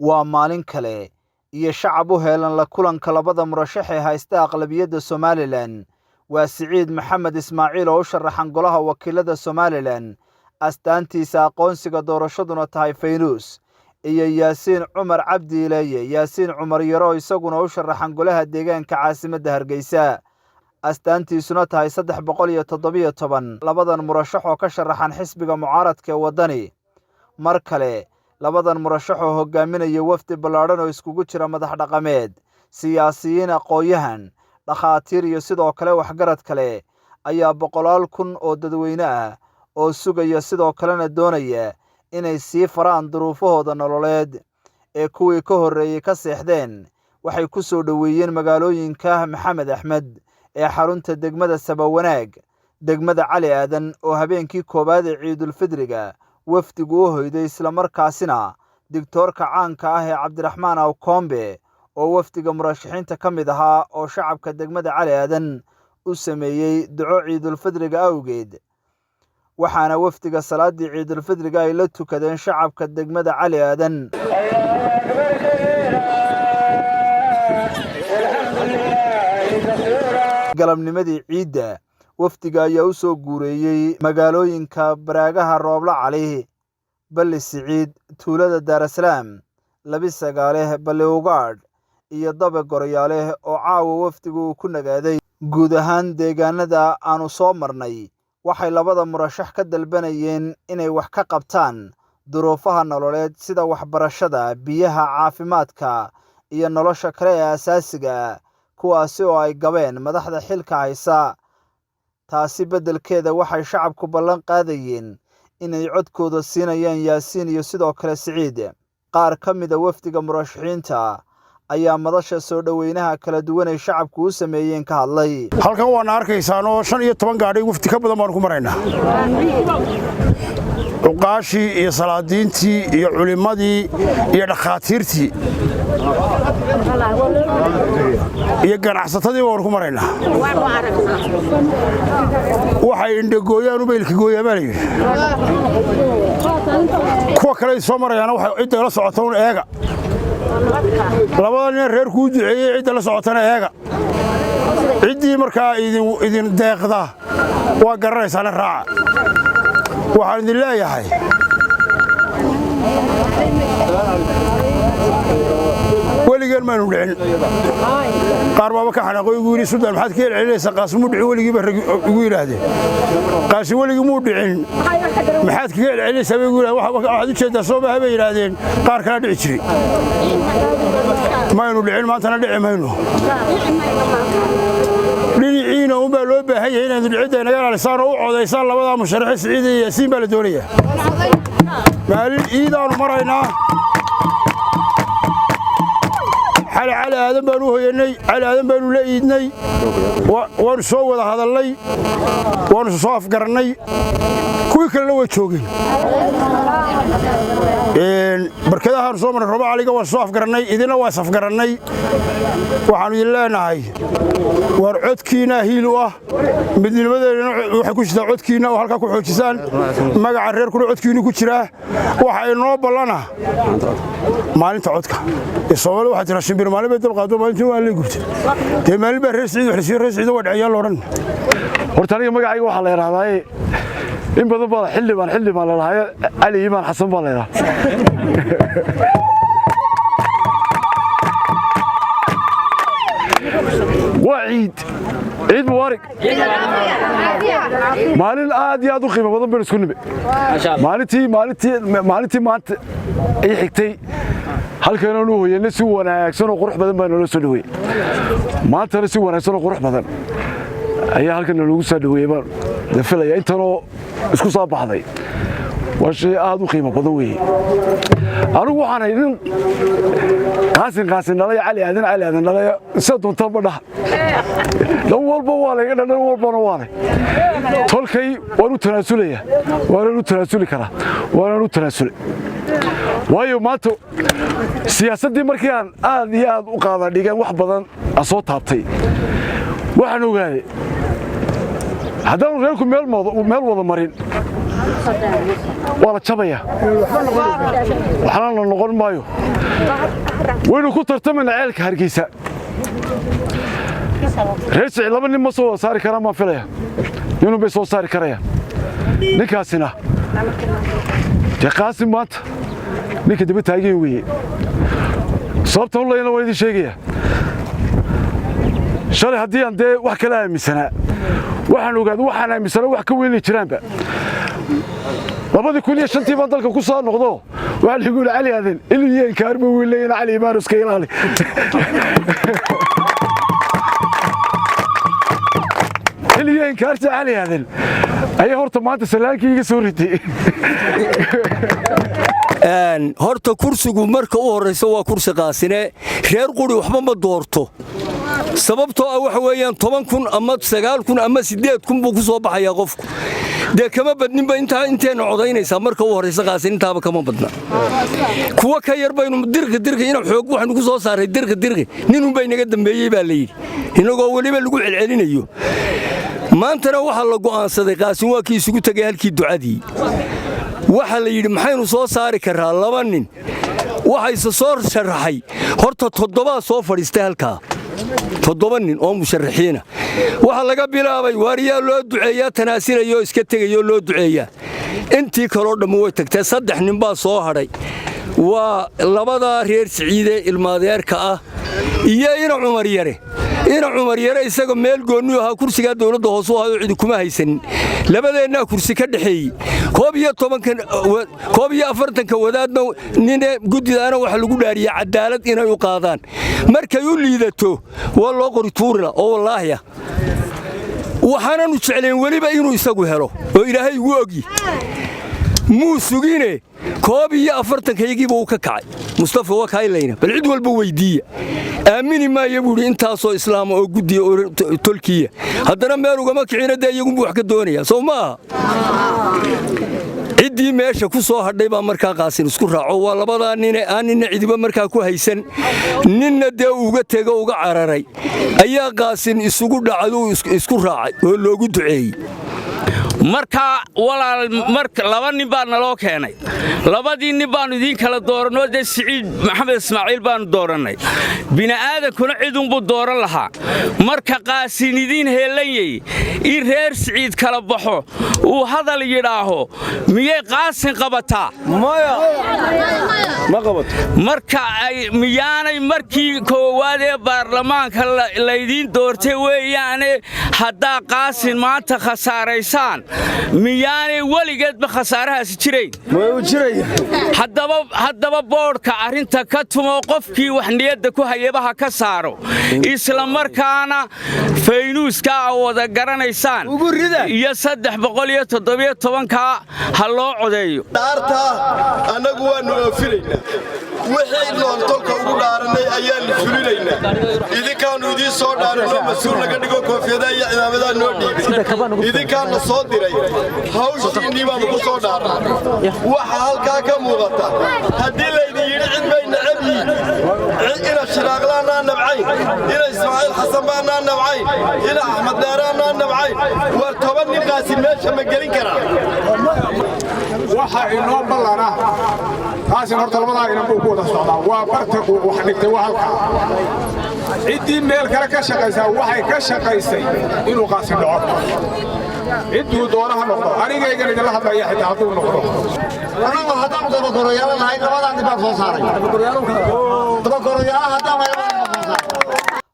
waa maalin kale iyo shacab u heelan la kulanka labada murashax ee haysta aqlabiyadda Somaliland waa Siciid Maxamed Ismaaciil oo u sharaxan golaha wakiilada Somaliland astaantiisa aqoonsiga doorashaduna tahay Faynus iyo Yaasiin Cumar Cabdi Ilaaye Yaasiin Cumar Yaro isaguna u sharaxan golaha deegaanka caasimadda Hargeysa astaantiisuna tahay 317 labadan murashax oo ka sharaxan xisbiga mucaaradka ee wadani mar kale labadan murashax oo hogaaminaya wafdi ballaaran oo iskugu jira madax dhaqameed siyaasiyiin aqoonyahan dhakhaatiir iyo sidoo kale waxgarad kale ayaa boqolaal kun oo dadweyne ah oo sugaya sidoo kalena doonaya inay sii faraan duruufahooda nololeed ee kuwii ka horreeyay ka seexdeen waxay ku soo dhaweeyeen magaalooyinka Maxamed Axmed ee xarunta degmada Sabawanaag degmada Cali Aadan oo habeenkii koobaad ee Ciidul Fidriga wafdigu u hoyday isla markaasina digtoorka caanka ah ee Cabdiraxmaan Awkombe oo wafdiga murashaxiinta ka mid ahaa oo shacabka degmada Cali Aadan u sameeyay duco Ciidul Fidriga awgeed waxaana wafdiga salaadii Ciidul Fidriga ay la tukadeen shacabka degmada Cali Aadan galabnimadii ciidda wafdiga ayaa u soo guureeyay magaalooyinka Baraagaha Roobla Cali Balli Siciid tuulada Daarasalaam Labi Sagaale Balli Ugaadh iyo Dabe Gorayaale oo caawa wafdigu ku nagaaday guud ahaan deegaanada aanu soo marnay waxay labada murashax ka dalbanayeen inay wax ka qabtaan duruufaha nololeed sida waxbarashada biyaha caafimaadka iyo nolosha kale ee asaasiga kuwaasi oo ay gabeen madaxda xilka haysa taasi beddelkeeda waxay shacabku ballan qaadayeen inay codkooda siinayaan Yaasiin iyo sidoo kale Siciid qaar ka mid ah wafdiga murashaxiinta ayaa madasha soo dhaweynaha kala duwan ee shacabku u sameeyeen ka hadlay halkan waan arkaysaan oo 15 gaadhay wafdi ka badan baan ku maraynaa uqaashi iyo salaadiintii iyo culimadii iyo dhakhaatiirtii iyo ganacsatadii waan ku maraynaa waxay indhagooyaan u beelka gooyaan kuwa kale soo marayaan waxay cidda la socotaan eega labada nin reer ku duceeyay cidda la socotana eega ciddii markaa idin deeqda waa garanaysaan raaca waxaan idin leeyahay weligeen maanu dhicin qaar baaba ka xanaaqoy ugu yidhi Suldaan maxaad ka celcelinaysaa qaasimu dhicin weligiiba ugu yidhaahdeen qaasi weligii muu dhicin maxaad kaga celcelinaysaa bay ugu yidhahdeen waxaad u jeeddaa soo maaha bay yidhaahdeen qaar kala dhici jiray maynu dhicin maantana dhici mayno dhinaciina unbaa loo baahan yahay inaad cidda inaga ilaalisaan oo u codaysaan labadaa musharaxiin Siciid iyo Yaasiin baa la doonayaa maalin ciidaanu maraynaa Cali Aadan baanu hoyanay Cali Aadan baanu la iidnay waan soo wada hadalnay waan soo afgarnay kuwii kale way joogeen barkadaha soo maray Roobla Caliga waan soo afgarnay idina waan safgarnay waxaan idin leenahay war codkiina hiil u ah midnimadeena waxa ku jira codkiina oo halka ku xoojisaan magaca reer kuna codkiina ku jira waxa inoo ballana maalinta codka Soomaaliya waxa jira shimbir maalin bay dalqaado maalintii waa la gubtay maalin baa reer Siciid waa dhacayaan looran horta aniga magacayga waxa la yiraahdaa in badan baa xildhibaan la lahayo Ali Imaan Xasan baa la yiraahdaa وعيد مبارك مالين aad u qiimo badan baan isku nimid maalintii maanta ay xigtay halkan aanu hoyanay si wanaagsan oo qurux badan baan noo soo dhaweeyay maantana si wanaagsan oo qurux badan ayaa halkan lagu soo dhaweeyay baan dafilaya intanoo isku soo baxday waa shay aad u qiimo badan weeye anigu waxaan idin qaasin dhalay Cali Aadan dhalay sida doonta badha dhan walba waa laga dhan walbana waa tolkay waan u tanaasulaya waan u tanaasuli karaa waan u tanaasulay waayo maanta siyaasadii markii aan aad iyo aad u qaada dhigan wax badan soo taabtay waxaan ogaaday haddaan reerku meel wada marin waa la jabaya waxna la noqon maayo waynu ku tartamana ceelka Hargeysa reesci laba nin ma soo saari karaan ma filaya inuu bay soo saari karayaan ninkaasina Qaasim maanta ninka dib taagay weeye sababta uu leeyna waa idin sheegaya shalay haddii aan dee wax kala aaminsanaa waxaan ogaad waxaan aaminsanaa wax ka weyn jiraanba 2005 baan dalka ku soo noqdo waxaan igu cali aadan inuu yahay kaarba weyn cali imaanus ka ilaali inuu yahay kaarta cali aadan ay horta maanta salaankii soo ritay horta kursigu marka u horeyso waa kursi qaasine reer quri waxba ma doorto sababtoo ah waxa weeyaan 10,000 ama 9,000 ama 8,000 buu ku soo baxaya qofku de kama badninba inteena codaynaysa marka u horeyso qaasin intaaba kama badna kuwa ka yar baynu dirqi inuu xoog waxaan ku soo saaray dirqi ninun bay naga dambeeyay baa la yiri inagoo waliba lagu celcelinayo maantana waxa la go'aansaday qaasin waa kii isugu tagay halkii ducadii waxa la yiri maxaynu soo saari karaa laba nin waxay soo sharaxay horta 7 soo fadhiistay halka 7 nin oo musharaxiina waxa laga bilaabay waariyaa loo duceeyaa tanaasinayo iska tagayo loo duceeyaa intii kale dham way tagtay 3 nin baa soo hadhay waa labada reer Siciide ilmaadeerka ah iyo Cumar Yare isaga meel gooni ah kursiga dawladda hoos u hayo cid kuma haysan labadeena kursi ka dhaxeeyay 12 wadaadna nin gudidaana waxa lagu dhaariyay cadaalad inay u qaadaan markay u liidato waa loo qori tuurina oo wallaahi waxaanu jecleen waliba inuu isagu helo oo Ilaahay ugu ogi muusugine 12 buu ka kacay Mustafa waa kaylayna bal cid walba weydiiya aamini ma yabuuri intaasoo islaam oo gudiyo Turkiya haddana meel ugama kicina iyagu wax ka doonaya Soomaa cidii meesha ku soo hadhay baa markaa qaasin isku raaco waa labada nin aanina cidiba markaa ku haysan ninna dee uga tego uga cararay ayaa qaasin isugu dhacay isku raacay oo loogu duceeyay marka walaal marka laba nin baa naloo keenay labadii nin baan idin kala dooranoo de Siciid Maxamed Ismaaciil baan dooranay bini'aadankuna cidun buu dooran lahaa marka qaasin idin heelayay in reer Siciid kala baxo uu hadal yiraaho miyay qaasin qabataa ma qabato marka ay miyaanay markii koowaad ee baarlamaanka la idin doortay weeyaan hadaa qaasin maanta khasaaraysaan miyaanay waligeedba khasaarahaas jireyn haddaba boodhka arrinta ka tumo qofkii wax niyadda ku hayebaha ka saaro isla markaana faynuuska wada garanaysaan iyo 317 ha loo codeeyo dhaarta anagu waanu oofilaynaa wixii loon tolka ugu dhaaranay ayaan fulinaynaa idinkaanu idin soo dhaarano mas'uul laga dhigo koofiyada iyo ciidamada noo dhiibay idinkaana soo diray hawshiinii baan ku soo dhaaran waxa halka ka muuqata hadii la idin yiri cid bay nacabiin ina shiraaqlaana nabcayn ina Ismaaciil Xasan baana nabcayn ina Axmed Daaraana nabcayn war 10 nin qaasi meesha ma gelin karaa waxa inoo ballana qaasin horta labada inaan ku wada socdaa waa bartaqo wax dhigtay waa halka cidii meel kale ka shaqaysaa waxay ka shaqaysay inuu qaasin dhaco intuu doonaha noqdo anigayga idinla hadlaya xitaa hadduu noqdo anigu haddaan dabagoroyaal lahay labadan dib soo saaray dabagoroyaal haddaan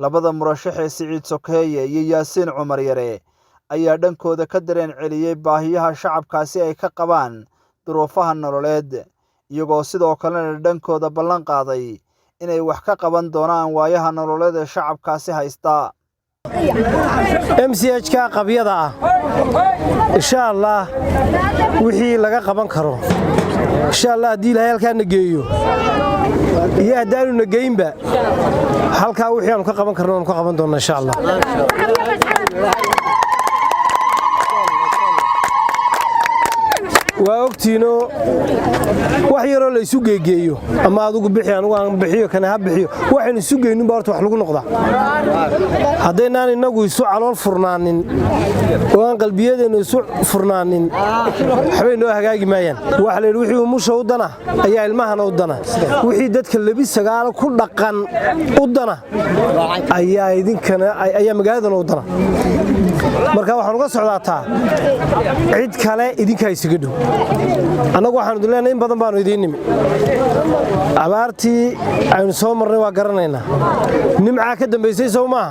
labada murashax ee Siciid Sokeeye iyo Yaasiin Cumar Yare ayaa dhankooda ka dareen celiyay baahiyaha shacabkaasi ay ka qabaan duruufaha nololeed iyagoo sidoo kalena dhankooda ballan qaaday inay wax ka qaban doonaan waayaha nololeed ee shacabkaasi haysta MCH ka qabyada ah insha Allah wixii laga qaban karo insha Allah hadii la halka nageeyo iyo hadaanu nageynba halka wixii aan ka qaban karno aan ka qaban doonaa insha Allah waa ogtiino wax yaroo la isu geegeeyo ama adugu bixi anigu aan bixiyo kana ha bixiyo waxaan isu geeynin baa horta wax lagu noqdaa haddeenaan inagu isu calool furnaanin oo aan qalbiyadeena isu furnaanin waxbay noo hagaagi maayaan waxa la yidhi wixii umusha u dana ayaa ilmahana u dana wixii dadka labi sagaal ku dhaqan u dana ayaa idinkana ayaa magaaladana u dana marka waxaan uga socdaataa cid kale idinkaa isaga dhow annagu waxaanu idin leenahay in badan baanu idiin nimi abaartii aynu soo marnay waa garanaynaa nimcaa ka dambaysay sow maaha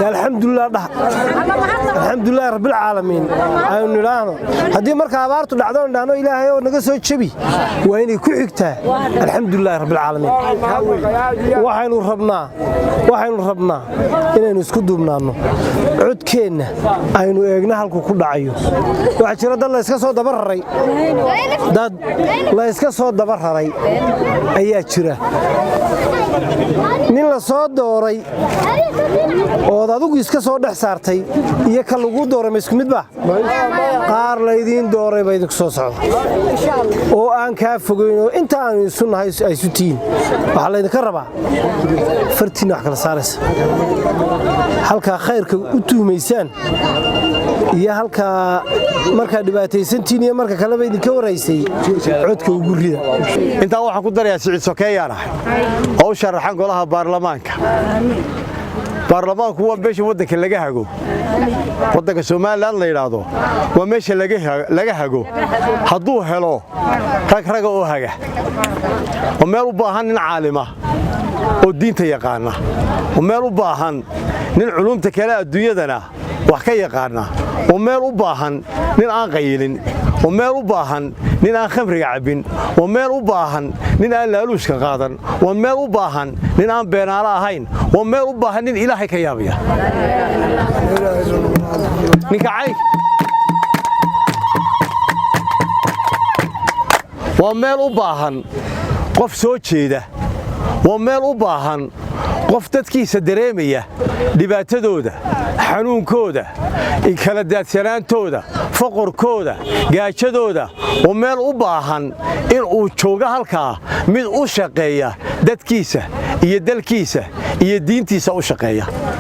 alxamdulilah dhah alxamdulilah rabbilcaalamiin aynu nidhaahno haddii marka abaartu dhacdo nidhaahno ilaahay oo naga soo jebi waa inay ku xigtaa alxamdulilah rabbilcaalamiin waxaynu rabnaa inaynu isku duubnaanno codkeenna aynu eegna halku ku dhacayo waxaa jira dad la iska soo daba raray ayaa jira nin la soo dooray ood adigu iska soo dhex saartay iyo ka lagu dooray ma isku mid ba qaar laydiin dooray ba idinku soo socda oo aan kaa fogeyn oo inta aanu isu nahay ay isu tihiin waxaa laydinka rabaa fartiinna wax kala saaraysa halkaa khayrka u tuhmaysaan iyo halkaa markaa dhibaataysantiin iyo marka kaleba idinka waraysay codka ugu rida intaa waxaan ku darayaa Siciid Sokeeyaan oo sharaxan golaha baarlamaanka baarlamaanku waa meesha waddanka laga hago waddanka Soomaaliland la yiraahdo waa meesha laga hago hadduu helo rag oo haga oo meel u baahan nin caalima oo diinta yaqaana oo meel u baahan nin culumta kale adduunyadana wax ka yaqaana oo meel u baahan nin aan qaylin oo meel u baahan nin aan khamriga cabin oo meel u baahan nin aan laaluushka qaadan oo meel u baahan nin aan beenaala ahayn oo meel u baahan nin ilaahay ka yaabaya ninka cay waa meel u baahan qof soo jeeda waa meel u baahan qof dadkiisa dareemaya dhibaatadooda xanuunkooda kala daadsanaantooda faqorkooda gaajadooda oo meel u baahan in uu joogo halkaa mid u shaqeeya dadkiisa iyo dalkiisa iyo diintiisa u shaqeeya